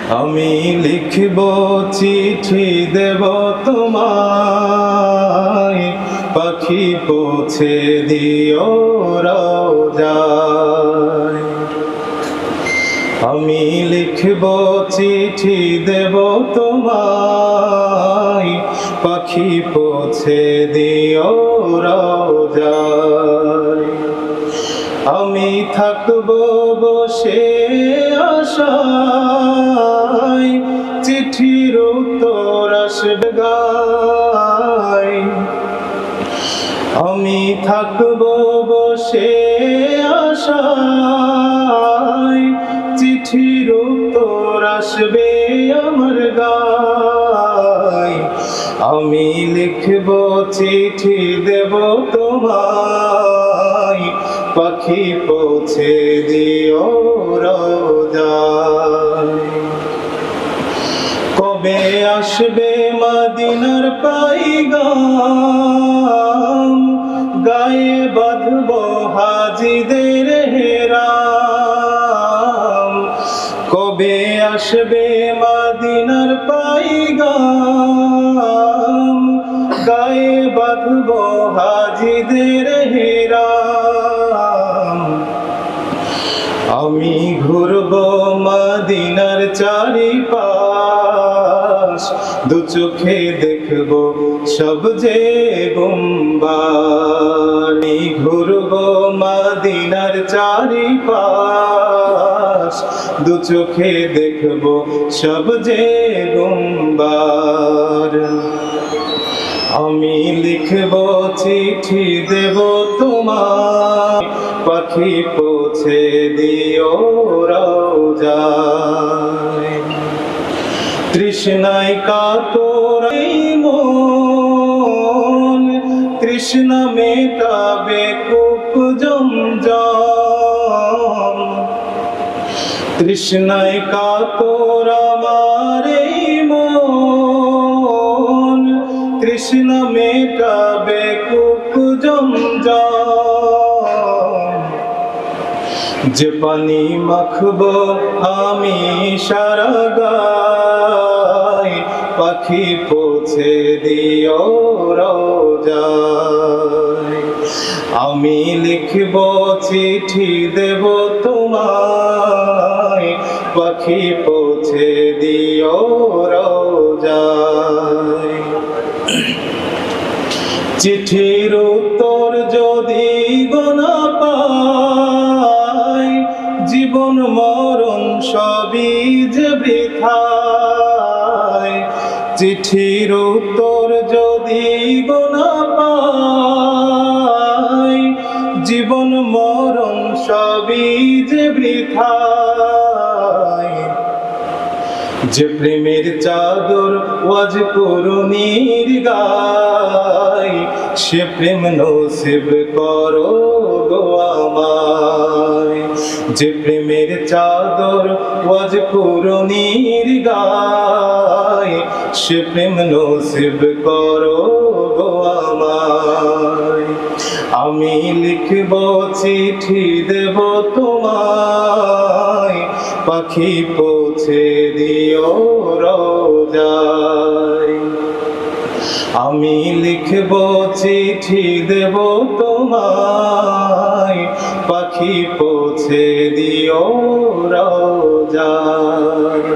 আমি লিখব চিঠি দেব তোমায়, পাখি পৌঁছে দিও রওজায়। আমি লিখব চিঠি দেব তোমায়, পাখি পৌঁছে দিও রওজায়। আমি থাকব বসে আশায়, চিঠির উত্তর আসবে গায়। আমি থাকব বসে আশায়, চিঠির উত্তর আসবে আমার গায়। আমি লিখব চিঠি দেব তোমায়, পাখি পৌঁছে দিও রওজায়। কবে আসবে মদিনার পাইগাম, গায়ে বাঁধব হাজিদের হেরাম। কবে আসবে মদিনার পাইগাম, গায়ে বাঁধব হাজিদের হেরাম। আমি ঘুরব মদিনার চারিপাশ, দু চোখে দেখব সব যে গুম্বানি। ঘুরব মদিনার চারিপাশ, দু চোখে দেখব সব যে গুম্বার। আমি লিখব চিঠি দেব তোমায়, পাখি পৌঁছে দিও রওজায়। তৃষ্ণায় কাতর এই মন, তৃষ্ণা মেটাবে কূপ জমজম। তৃষ্ণায় কাতর আমার এই মন, তৃষ্ণা মেটাবে কূপ জমজম। যে পানি মাখব আমি সারা গায়, পাখি পৌঁছে দিও রওজায়। আমি লিখব চিঠি দেব তোমায়, পাখি পৌঁছে দিও রওজায়। চিঠির উত্তর যদি গোনা পাই, জীবন মরণ সবই যে বৃথায়। চিঠির উত্তর যদি গোনা পাই, জীবন মরণ সবই যে বৃথায়। যে প্রেমের চাদর ওয়াজ করুণীর গায়, সে প্রেম নসিব করো গো আমায়। যে প্রেমের চাদর ওয়াজ করুণীর গায়, সে প্রেম নসিব করো গো আমায়। আমি লিখব চিঠি দেব তোমায়, পাখি পৌঁছে দিও রওজায়। আমি লিখব চিঠি দেব তোমায়, পাখি পৌঁছে দিও রওজায়।